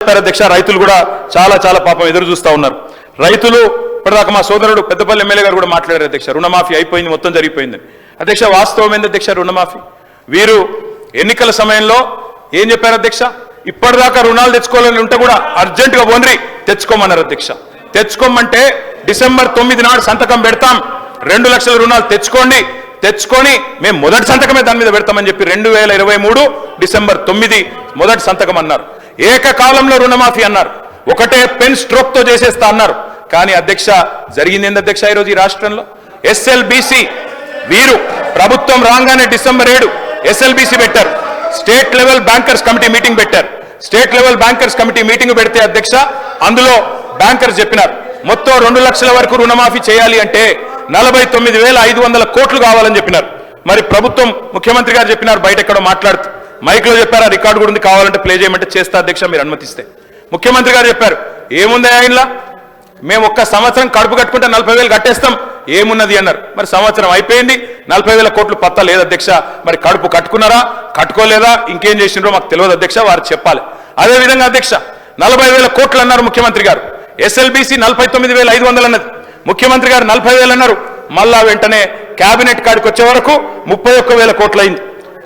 చెప్పారు అధ్యక్ష, రైతులు కూడా చాలా పాపం ఎదురు చూస్తూ ఉన్నారు. రైతులు ఇప్పటిదాకా మా సోదరుడు పెద్దపల్లి ఎమ్మెల్యే గారు కూడా మాట్లాడారు అధ్యక్ష, రుణమాఫీ అయిపోయింది, మొత్తం జరిగిపోయిందని. అధ్యక్ష వాస్తవం ఏంది అధ్యక్ష? రుణమాఫీ వీరు ఎన్నికల సమయంలో ఏం చెప్పారు అధ్యక్ష? ఇప్పటిదాకా రుణాలు తెచ్చుకోవాలని ఉంటే కూడా అర్జెంటుగా ఓన్రి తెచ్చుకోమన్నారు అధ్యక్ష. తెచ్చుకోమంటే డిసెంబర్ 9 నాడు సంతకం పెడతాం, 2 లక్షల రుణాలు తెచ్చుకొని మేము మొదటి సంతకమే దాని మీద పెడతామని చెప్పి 2023 డిసెంబర్ 9 మొదటి సంతకం అన్నారు. ఏకకాలంలో రుణమాఫీ అన్నారు, ఒకటే పెన్ స్ట్రోక్ తో చేసేస్తా అన్నారు. కానీ అధ్యక్ష జరిగింది ఏంది అధ్యక్ష? ఈరోజు ఈ రాష్ట్రంలో ఎస్ఎల్బిసి వీరు ప్రభుత్వం రాగానే డిసెంబర్ 7 ఎస్ఎల్బిసి పెట్టారు, state level bankers committee meeting పెట్టారు. State level bankers committee meeting పెడితే అధ్యక్ష అందులో బ్యాంకర్స్ చెప్పినారు మొత్తం 2 లక్షల వరకు రుణమాఫీ చేయాలి అంటే 49,500 కోట్లు కావాలని చెప్పినారు. మరి ప్రభుత్వం ముఖ్యమంత్రి గారు చెప్పినారు, బయట ఎక్కడో మాట్లాడుతూ మైక్లో చెప్పారు, ఆ రికార్డు కూడా ఉంది, కావాలంటే ప్లే చేయమంటే చేస్తా అధ్యక్ష మీరు అనుమతిస్తే. ముఖ్యమంత్రి గారు చెప్పారు, ఏముంది ఆయనలా, మేము ఒక్క సంవత్సరం కడుపు కట్టుకుంటే 40,000 కట్టేస్తాం, ఏమున్నది అన్నారు. మరి సంవత్సరం అయిపోయింది, 40,000 కోట్లు పత్తా లేదు అధ్యక్ష. మరి కడుపు కట్టుకున్నారా కట్టుకోలేదా ఇంకేం చేసినారో మాకు తెలియదు అధ్యక్ష, వారు చెప్పాలి. అదేవిధంగా అధ్యక్ష 40,000 కోట్లు అన్నారు ముఖ్యమంత్రి గారు, ఎస్ఎల్బిసి 49,500 అన్నది, ముఖ్యమంత్రి గారు 40,000 అన్నారు. మళ్ళా వెంటనే కేబినెట్ కాడికి వచ్చే వరకు 31,000 కోట్లు అయింది.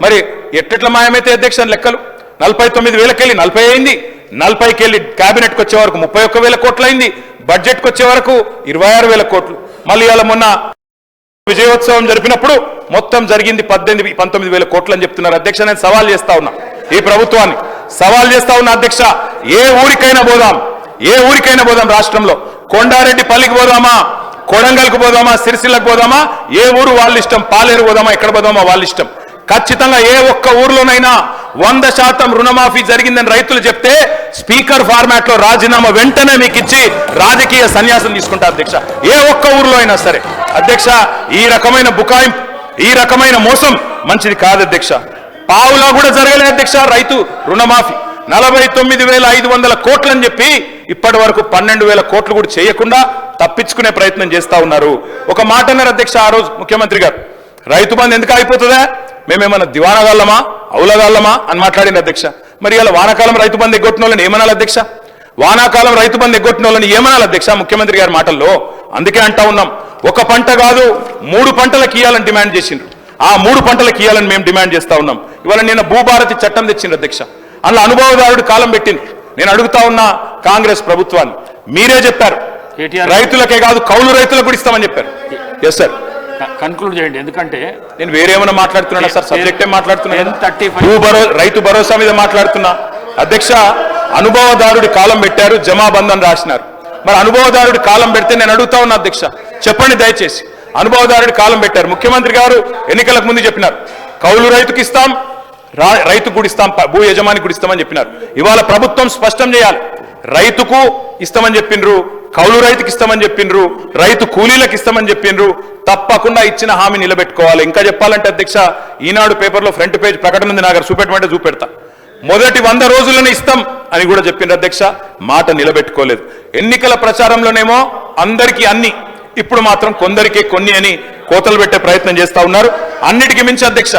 మరి ఎట్లా మాయమైతే అధ్యక్ష లెక్కలు? 49,000కి వెళ్ళి 40 అయింది, 40కి వెళ్ళి కేబినెట్కి వచ్చే వరకు 31,000 కోట్లు అయింది, బడ్జెట్కి వచ్చే వరకు 26,000 కోట్లు. మళ్ళీ ఇలా మొన్న విజయోత్సవం జరిపినప్పుడు మొత్తం జరిగింది 19,000 కోట్లు అని చెప్తున్నారు అధ్యక్ష. నేను సవాల్ చేస్తా ఉన్నా, ఈ ప్రభుత్వాన్ని సవాల్ చేస్తా ఉన్నా అధ్యక్ష, ఏ ఊరికైనా పోదాం రాష్ట్రంలో, కొండారెడ్డి పల్లికి పోదామా, కొడంగల్కి పోదామా, సిరిసిల్లకు పోదామా, ఏ ఊరు వాళ్ళ ఇష్టం, పాలేరు పోదామా, ఎక్కడ పోదామా వాళ్ళ ఇష్టం. ఖచ్చితంగా ఏ ఒక్క ఊర్లోనైనా 100% రుణమాఫీ జరిగిందని రైతులు చెప్తే స్పీకర్ ఫార్మాట్ లో రాజీనామా వెంటనే మీకు ఇచ్చి రాజకీయ సన్యాసం తీసుకుంటా అధ్యక్ష, ఏ ఒక్క ఊర్లో అయినా సరే. అధ్యక్ష ఈ రకమైన బుకాయింపు, ఈ రకమైన మోసం మంచిది కాదు అధ్యక్ష. పావులా కూడా జరగలేదు అధ్యక్ష రైతు రుణమాఫీ. 49,500 కోట్లు అని చెప్పి ఇప్పటి వరకు 12,000 కోట్లు కూడా చేయకుండా తప్పించుకునే ప్రయత్నం చేస్తా ఉన్నారు. ఒక మాట అన్నారు అధ్యక్ష ఆ రోజు ముఖ్యమంత్రి గారు, రైతు బంధు ఎందుకు అయిపోతుందా, మేమేమన్నా దివానగాళ్ళమా ఔలగాళ్ళమా అని మాట్లాడింది అధ్యక్ష. మరి ఇలా వానాకాలం రైతు బంధు ఎగ్గొట్టిన వాళ్ళని ఏమనాలి అధ్యక్ష? వానాకాలం రైతు బంధు ఎగ్గొట్టిన వాళ్ళని ఏమనాలి అధ్యక్ష ముఖ్యమంత్రి గారి మాటల్లో? అందుకే అంటా ఉన్నాం, ఒక పంట కాదు 3 పంటలకు ఇయ్యాలని డిమాండ్ చేసిండ్రు, ఆ 3 పంటలకు ఇయ్యాలని మేము డిమాండ్ చేస్తా ఉన్నాం. ఇవాళ నిన్న భూభారతి చట్టం తెచ్చిండ్రు అధ్యక్ష, అందులో అనుభవదారుడు కాలం పెట్టింది. నేను అడుగుతా ఉన్నా కాంగ్రెస్ ప్రభుత్వాన్ని, మీరే చెప్పారు రైతులకే కాదు కౌలు రైతులకు కూడా ఇస్తామని చెప్పారు. ఎస్ సార్, కన్క్లూడ్ చేయండి, ఎందుకంటే నేను వేరేమైనా మాట్లాడుతున్నా సార్, సబ్జెక్టే మాట్లాడుతున్నా, రైతు భరోసా మీద మాట్లాడుతున్నా అధ్యక్ష. అనుభవదారుడి కాలం పెట్టారు, జమాబంధన్ రాసినారు. మరి అనుభవదారుడి కాలం పెడితే నేను అడుగుతా ఉన్నా అధ్యక్ష, చెప్పండి దయచేసి, అనుభవదారుడి కాలం పెట్టారు. ముఖ్యమంత్రి గారు ఎన్నికలకు ముందు చెప్పినారు, కౌలు రైతుకి ఇస్తాం, రైతు కూడా ఇస్తాం, భూ యజమానికి కూడా ఇస్తామని చెప్పినారు. ఇవాళ ప్రభుత్వం స్పష్టం చేయాలి, రైతుకు ఇస్తామని చెప్పిండ్రు, కౌలు రైతుకి ఇస్తామని చెప్పిండ్రు, రైతు కూలీలకు ఇస్తామని చెప్పిండ్రు. తప్పకుండా ఇచ్చిన హామీ నిలబెట్టుకోవాలి. ఇంకా చెప్పాలంటే అధ్యక్ష, ఈనాడు పేపర్లో ఫ్రంట్ పేజ్ ప్రకటన ఉంది, నాకు చూపెట్టమంటే చూపెడతా. మొదటి 100 రోజులను ఇస్తాం అని కూడా చెప్పిండ్రు అధ్యక్ష, మాట నిలబెట్టుకోలేదు. ఎన్నికల ప్రచారంలోనేమో అందరికీ అన్ని, ఇప్పుడు మాత్రం కొందరికే కొన్ని అని కోతలు పెట్టే ప్రయత్నం చేస్తా ఉన్నారు. అన్నిటికీ మించి అధ్యక్ష